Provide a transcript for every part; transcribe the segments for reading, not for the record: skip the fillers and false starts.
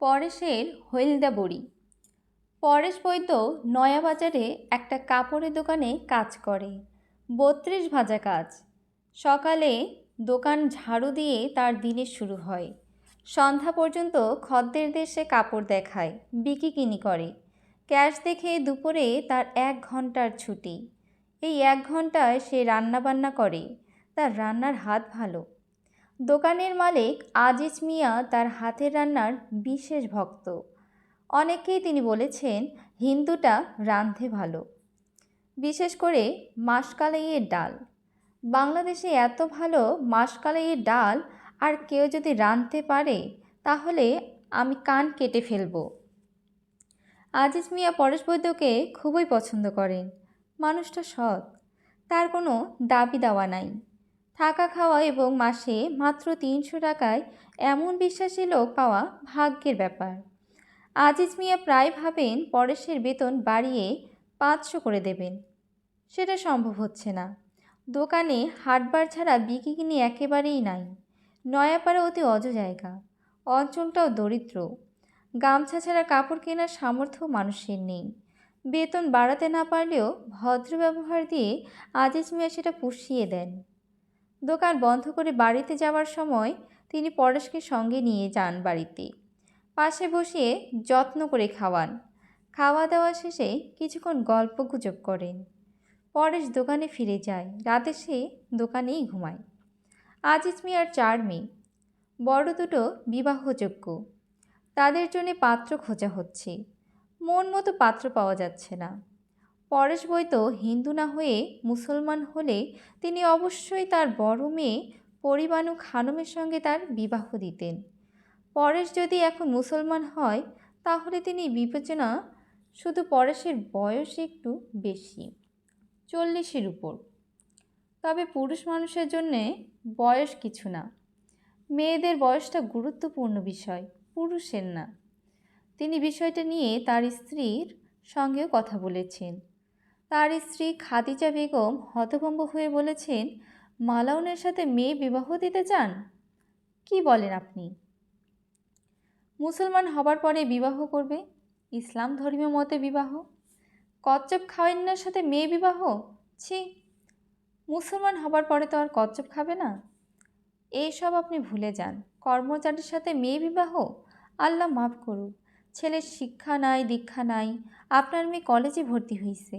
পরেশের হলদা বড়ি। পরেশ বৈদ্য নয়াবাজারে একটা কাপড়ের দোকানে কাজ করে। ৩২ ভাজা কাজ। সকালে দোকান ঝাড়ু দিয়ে তার দিনের শুরু হয়। সন্ধ্যা পর্যন্ত খদ্দেরদের সে কাপড় দেখায়, বিকিকিনি করে। ক্যাশ দেখে দুপুরে তার ১ ঘন্টার ছুটি। এই ১ ঘন্টায় সে রান্নাবান্না করে। তার রান্নার হাত ভালো। দোকানের মালিক আজিজ মিয়া তার হাতের রান্নার বিশেষ ভক্ত। অনেককেই তিনি বলেছেন হিন্দুটা রাঁধে ভালো, বিশেষ করে মাসকালাইয়ের ডাল। বাংলাদেশে এত ভালো মাসকালাইয়ের ডাল আর কেউ যদি রাঁধতে পারে তাহলে আমি কান কেটে ফেলব। আজিজ মিয়া পরেশ বৈদ্যকে খুবই পছন্দ করেন। মানুষটা সৎ, তার কোনো দাবি দাওয়া নাই। থাকা খাওয়া এবং মাসে মাত্র ৩০০ টাকায় এমন বিশ্বাসী লোক পাওয়া ভাগ্যের ব্যাপার। আজিজ মিয়া প্রায় ভাবেন পরেশের বেতন বাড়িয়ে ৫০০ করে দেবেন। সেটা সম্ভব হচ্ছে না। দোকানে হাটবার ছাড়া বিকিকিনি একেবারেই নাই। নয়াপাড়া অতি অজ জায়গা, অঞ্চলটাও দরিদ্র। গামছা ছাড়া কাপড় কেনার সামর্থ্য মানুষের নেই। বেতন বাড়াতে না পারলেও ভদ্র ব্যবহার দিয়ে আজিজ মিয়া সেটা পুষিয়ে দেন। দোকান বন্ধ করে বাড়িতে যাওয়ার সময় তিনি পরেশকে সঙ্গে নিয়ে যান বাড়িতে। পাশে বসিয়ে যত্ন করে খাওয়ান। খাওয়া দাওয়া শেষে কিছুক্ষণ গল্পগুজব করেন। পরেশ দোকানে ফিরে যায়। রাতে সে দোকানেই ঘুমায়। আজিজ মিয়ার ৪ মেয়ে, বড় দুটো বিবাহযোগ্য। তাদের জন্যে পাত্র খোঁজা হচ্ছে। মন মতো পাত্র পাওয়া যাচ্ছে না। পরেশ বৈদ্য হিন্দু না হয়ে মুসলমান হলে তিনি অবশ্যই তার বড় মেয়ে পরিবানু খানমের সঙ্গে তার বিবাহ দিতেন। পরেশ যদি এখন মুসলমান হয় তাহলে তিনি বিবেচনা শুধু পরেশের বয়স একটু বেশি, ৪০-এর উপর। তবে পুরুষ মানুষের জন্যে বয়স কিছু না। মেয়েদের বয়সটা গুরুত্বপূর্ণ বিষয়, পুরুষের না। তিনি বিষয়টা নিয়ে তার স্ত্রীর সঙ্গেও কথা বলেছেন। তার স্ত্রী খাদিজা বেগম হতভম্ব হয়ে বলেছেন, মালাউনের সাথে মেয়ে বিবাহ দিতে চান? কি বলেন আপনি? মুসলমান হবার পরে বিবাহ করবে, ইসলাম ধর্মীয় মতে বিবাহ। কচ্ছপ খাওয়ান্নার সাথে মেয়ে বিবাহ? ছি! মুসলমান হবার পরে তো আর কচ্ছপ খাবে না। এইসব আপনি ভুলে যান। কর্মচারীর সাথে মেয়ে বিবাহ? আল্লাহ মাফ করুক, ছেলের শিক্ষা নাই, দীক্ষা নাই। আপনার মেয়ে কলেজে ভর্তি হয়েছে।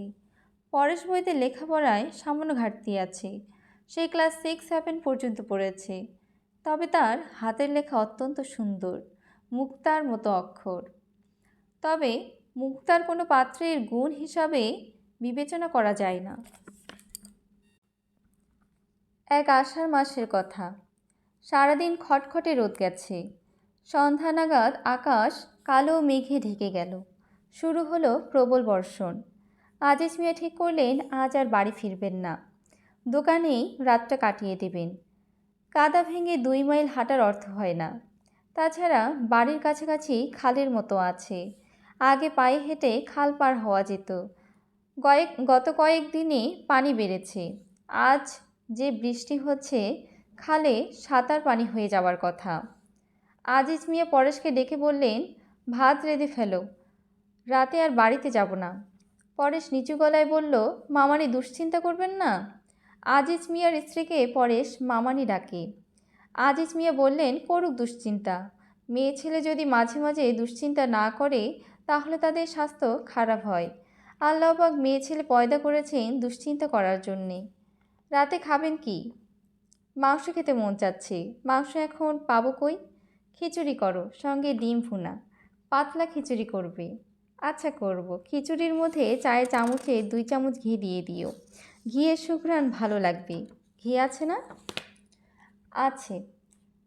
পরেশ বইতে লেখাপড়ায় সামান্য ঘাটতি আছে। সে ক্লাস 6-7 পর্যন্ত পড়েছে। তবে তার হাতের লেখা অত্যন্ত সুন্দর, মুক্তার মতো অক্ষর। তবে মুক্তার কোনো পাত্রের গুণ হিসাবে বিবেচনা করা যায় না। এক আষাঢ় মাসের কথা। সারাদিন খটখটে রোদ গেছে। সন্ধ্যা নাগাদ আকাশ কালো মেঘে ঢেকে গেল। শুরু হলো প্রবল বর্ষণ। আজিজ মিয়া ঠিক করলেন আজ আর বাড়ি ফিরবেন না, দোকানেই রাতটা কাটিয়ে দেবেন। কাদা ভেঙে ২ মাইল হাঁটার অর্থ হয় না। তাছাড়া বাড়ির কাছাকাছি খালের মতো আছে, আগে পায়ে হেঁটে খাল পার হওয়া যেত। গত কয়েক দিনে পানি বেড়েছে। আজ যে বৃষ্টি হচ্ছে, খালে সাঁতার পানি হয়ে যাওয়ার কথা। আজিজ মিয়া পরেশকে ডেকে বললেন, ভাত রেঁধে ফেলো, রাতে আর বাড়িতে যাব না। পরেশ নিচু গলায় বলল, মামানি দুশ্চিন্তা করবেন না। আজিজ মিয়ার স্ত্রীকে পরেশ মামানি ডাকে। আজিজ মিয়া বললেন, করুক দুশ্চিন্তা। মেয়ে ছেলে যদি মাঝে মাঝে দুশ্চিন্তা না করে তাহলে তাদের স্বাস্থ্য খারাপ হয়। আল্লাহ পাক মেয়ে ছেলে পয়দা করেছেন দুশ্চিন্তা করার জন্যে। রাতে খাবেন কি? মাংস খেতে মন চাচ্ছে। মাংস এখন পাবো কই? খিচুড়ি করো, সঙ্গে ডিম ভুনা। পাতলা খিচুড়ি করবে? আচ্ছা করব। খিচুড়ির মধ্যে চায়ের চামচে 2 চামচ ঘি দিয়ে দিও। ঘিয়ের সুঘ্রাণ ভালো লাগবে। ঘি আছে না? আছে।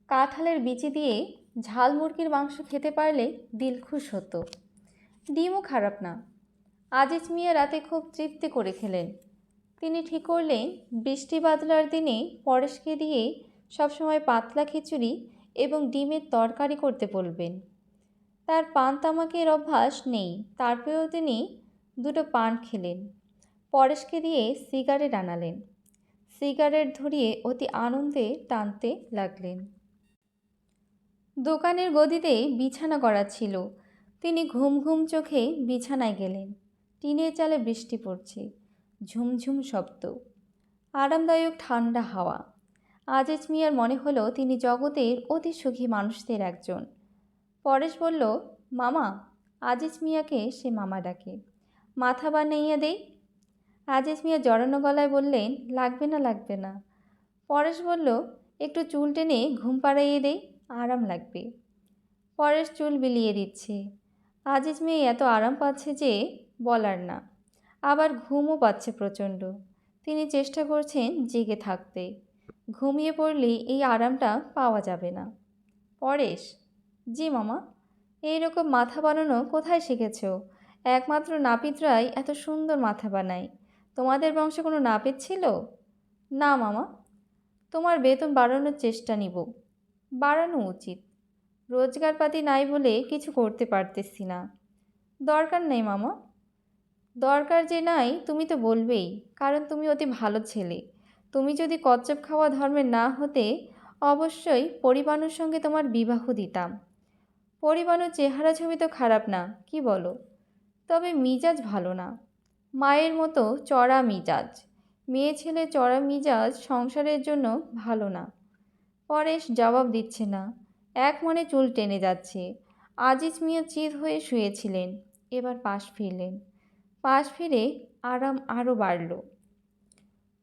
কাঁঠালের বিচি দিয়ে ঝাল মুরগির মাংস খেতে পারলে দিল খুশ হতো। ডিমও খারাপ না। আজিজ মিয়া রাতে খুব তৃপ্তি করে খেলেন। তিনি ঠিক করলেন বৃষ্টি বাদলার দিনে পরেশকে দিয়ে সবসময় পাতলা খিচুড়ি এবং ডিমের তরকারি করতে বলবেন। তার পান তামাকের অভ্যাস নেই, তারপরেও তিনি 2টো পান খেলেন। পরেশকে দিয়ে সিগারেট আনালেন। সিগারেট ধরিয়ে অতি আনন্দে টানতে লাগলেন। দোকানের গদিতে বিছানা করা ছিল। তিনি ঘুম ঘুম চোখে বিছানায় গেলেন। টিনের চালে বৃষ্টি পড়ছে, ঝুমঝুম শব্দ, আরামদায়ক ঠান্ডা হাওয়া। আজিজ মিয়ার মনে হলো তিনি জগতের অতি সুখী মানুষদের একজন। পরেশ বলল, মামা। আজিজ মিয়াকে সে মামা ডাকে। মাথা বানাইয়া দেই? আজিজ মিয়া জড়ানো গলায় বললেন, লাগবে না, লাগবে না। পরেশ বলল, একটু চুল টেনে ঘুম পাড়াইয়ে দেই, আরাম লাগবে। পরেশ চুল বিলিয়ে দিচ্ছে। আজিজ মেয়ে এত আরাম পাচ্ছে যে বলার না। আবার ঘুমও পাচ্ছে প্রচণ্ড। তিনি চেষ্টা করছেন জেগে থাকতে। ঘুমিয়ে পড়লে এই আরামটা পাওয়া যাবে না। পরেশ, জি মামা। এই রকম মাথা বানানো কোথায় শিখেছ? একমাত্র নাপিতরাই এত সুন্দর মাথা বানায়। তোমাদের বংশে কোনো নাপিত ছিল? না মামা। তোমার বেতন বাড়ানোর চেষ্টা নিব। বাড়ানো উচিত। রোজগারপাতি নাই বলে কিছু করতে পারতেছি না। দরকার নেই মামা। দরকার যে নাই তুমি তো বলবেই, কারণ তুমি অতি ভালো ছেলে। তুমি যদি কচ্ছপ খাওয়া ধর্মের না হতে, অবশ্যই পরিবাণুর সঙ্গে তোমার বিবাহ দিতাম। পরিবাণুর চেহারা ছবি তো খারাপ না, কি বলো? তবে মিজাজ ভালো না। মায়ের মতো চড়া মিজাজ। মেয়ে ছেলে চড়া মিজাজ সংসারের জন্য ভালো না। পরেশ জবাব দিচ্ছে না, এক মনে চুল টেনে যাচ্ছে। আজিজ মিয়া চিত হয়ে শুয়েছিলেন, এবার পাশ ফিরলেন। পাশ ফিরে আরাম আরও বাড়ল।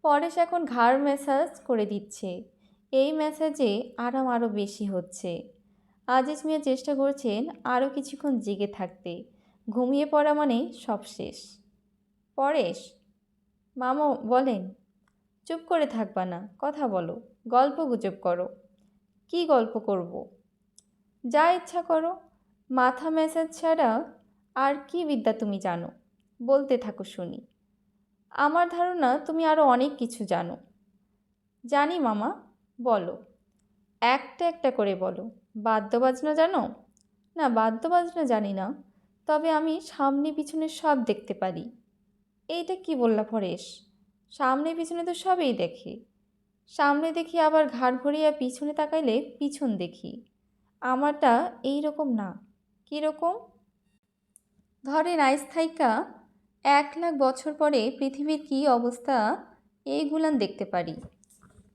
পরেশ এখন ঘাড় ম্যাসাজ করে দিচ্ছে। এই ম্যাসাজে আরাম আরও বেশি হচ্ছে। আজিজ মিয়া চেষ্টা করছেন আরও কিছুক্ষণ জেগে থাকতে। ঘুমিয়ে পড়া মানে সব শেষ। পরেশ, মামা বলেন। চুপ করে থাকবা না, কথা বলো, গল্প গুজব করো। কি গল্প করব? যা ইচ্ছা করো। মাথা ম্যাসাজ ছাড়া আর কি বিদ্যা তুমি জানো? বলতে থাকো শুনি। আমার ধারণা তুমি আরও অনেক কিছু জানো। জানি মামা, বলো। একটা একটা করে বলো। বাদ্যবাজনা জানো? না, বাদ্যবাজনা জানি না, তবে আমি সামনে পিছনে সব দেখতে পারি। এইটা কি বললা পরেশ? সামনে পিছনে তো সবই দেখি। সামনে দেখি, আবার ঘাড় ঘুরিয়ে পিছনে তাকাইলে পিছন দেখি। আমারটা এই রকম না। কীরকম? ধরেন আইস থাইকা 1,00,000 বছর পরে পৃথিবীর কী অবস্থা, এইগুলান দেখতে পারি।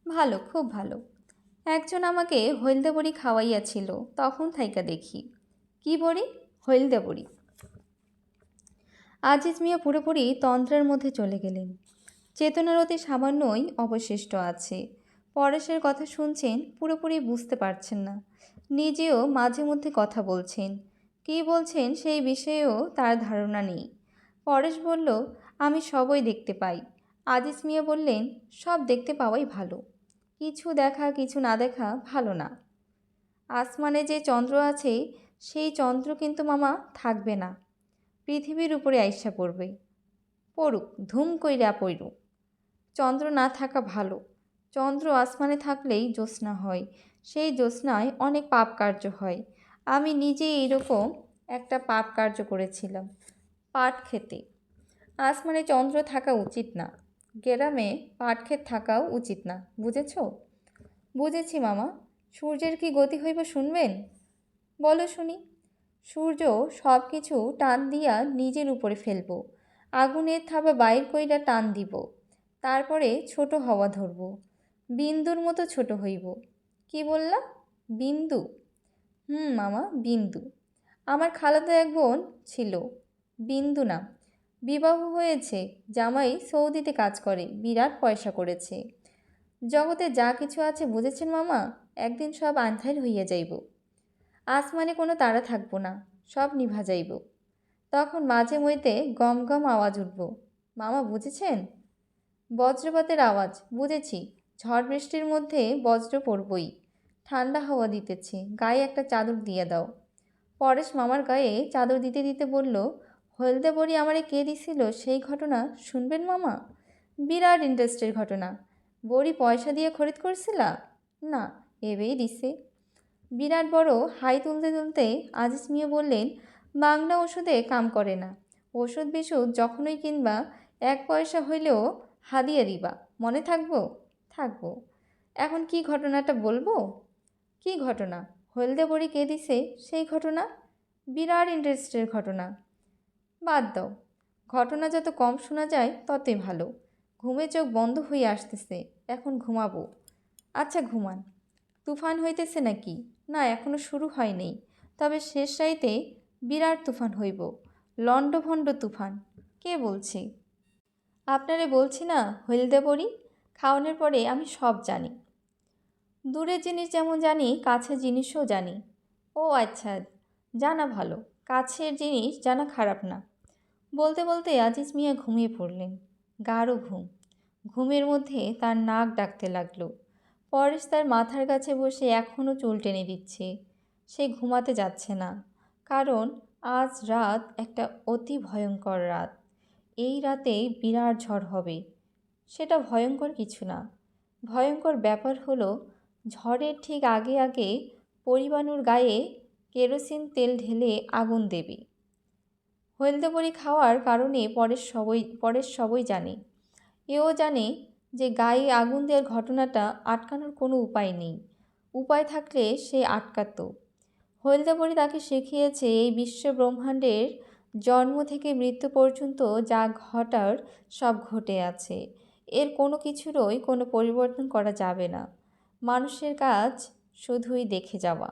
ভালো, খুব ভালো। একজন আমাকে হলদে বড়ি খাওয়াইয়াছিল, তখন থাইকা দেখি। কি বড়ি? হলদে বড়ি। আজিজ মিয়া পুরোপুরি তন্দ্রার মধ্যে চলে গেলেন। চেতনার অতি সামান্যই অবশিষ্ট আছে। পরেশের কথা শুনছেন, পুরোপুরি বুঝতে পারছেন না। নিজেও মাঝে মধ্যে কথা বলছেন, কী বলছেন সেই বিষয়েও তার ধারণা নেই। পরেশ বলল, আমি সবই দেখতে পাই। আজিজ মিয়া বললেন, সব দেখতে পাওয়াই ভালো। কিছু দেখা কিছু না দেখা ভালো না। আসমানে যে চন্দ্র আছে, সেই চন্দ্র কিন্তু মামা থাকবে না, পৃথিবীর উপরে আইসা পড়বে। পড়ুক, ধুম কইরা পড়ুক। চন্দ্র না থাকা ভালো। চন্দ্র আসমানে থাকলেই জ্যোৎস্না হয়, সেই জ্যোৎস্নায় অনেক পাপ কার্য হয়। আমি নিজে এইরকম একটা পাপ কার্য করেছিলাম, পাট খেতে। আসমানে চন্দ্র থাকা উচিত না, গ্রামে পাট ক্ষেত থাকাও উচিত না, বুঝেছ? বুঝেছি মামা। সূর্যের কি গতি হইব শুনবেন? বলো শুনি। সূর্য সব কিছু টান দিয়া নিজের উপরে ফেলব। আগুনের থাবা বাইর কইরা টান দিব। তারপরে ছোট হওয়া ধরব, বিন্দুর মতো ছোট হইব। কি বললা? বিন্দু? মামা, বিন্দু। আমার খালাতো এক বোন ছিল, বিন্দু নাম। বিবাহ হয়েছে, জামাই সৌদিতে কাজ করে, বিরাট পয়সা করেছে। জগতে যা কিছু আছে বুঝেছেন মামা, একদিন সব আন্ধার হইয়া যাইব। আসমানে কোনো তারা থাকবো না, সব নিভা যাইব। তখন মাঝে মধ্যে গম গম আওয়াজ উঠব। মামা বুঝেছেন? বজ্রপাতের আওয়াজ, বুঝেছি। ঝড় বৃষ্টির মধ্যে বজ্র পড়বই। ঠান্ডা হাওয়া দিতেছে, গায়ে একটা চাদর দিয়ে দাও। পরেশ মামার গায়ে চাদর দিতে দিতে বলল, হলদে বড়ি আমারে কে দিছিল সেই ঘটনা শুনবেন মামা? বিরাট ইন্টারেস্টের ঘটনা। বড়ি পয়সা দিয়ে খরিদ করছিলা? না, এবেই দিছে। বিরাট বড় হাই তুলতে তুলতে আজিজ মিয়া বললেন, বাংলা ওষুধে কাম করে না। ওষুধ বিষুধ যখনই কিনবা 1 পয়সা হইলেও হাদিয়া দিবা, মনে থাকবো? থাকবো। এখন কি ঘটনাটা বলবো? কি ঘটনা? হলদে বড়ি কে দিছে সেই ঘটনা? বিরাট ইন্টারেস্টের ঘটনা। বাদ দাও, ঘটনা যত কম শোনা যায় ততই ভালো। ঘুমে চোখ বন্ধ হয়ে আসতেছে, এখন ঘুমাবো। আচ্ছা ঘুমান। তুফান হইতেছে নাকি? না, এখনো শুরু হয়নি, তবে শেষ রাইতে বিরাট তুফান হইব। লণ্ডভণ্ড তুফান। কে বলছে? আপনারে বলছি না, হলদে বড়ি। খাওয়ানোর পরে আমি সব জানি। দূরের জিনিস যেমন জানি, কাছের জিনিসও জানি। ও আচ্ছা, জানা ভালো। কাছের জিনিস জানা খারাপ না। বলতে বলতে আজিজ মিয়া ঘুমিয়ে পড়লেন। গাঢ় ঘুম। ঘুমের মধ্যে তার নাক ডাকতে লাগলো। পরেশ তার মাথার কাছে বসে এখনও চুল টেনে দিচ্ছে। সে ঘুমাতে যাচ্ছে না, কারণ আজ রাত একটা অতি ভয়ঙ্কর রাত। এই রাতে বিরাট ঝড় হবে। সেটা ভয়ঙ্কর কিছু না। ভয়ঙ্কর ব্যাপার হলো, ঝড়ের ঠিক আগে আগে পরিবাণুর গায়ে কেরোসিন তেল ঢেলে আগুন দেবে। হলদে বড়ি খাওয়ার কারণে পরেশ সবই জানে। এও জানে যে গায়ে আগুন দেওয়ার ঘটনাটা আটকানোর কোনো উপায় নেই। উপায় থাকলে সে আটকাতো। হলদে বড়ি তাকে শিখিয়েছে এই বিশ্ব ব্রহ্মাণ্ডের জন্ম থেকে মৃত্যু পর্যন্ত যা ঘটার সব ঘটে আছে। এর কোনো কিছুরই কোনো পরিবর্তন করা যাবে না। মানুষের কাজ শুধুই দেখে যাওয়া।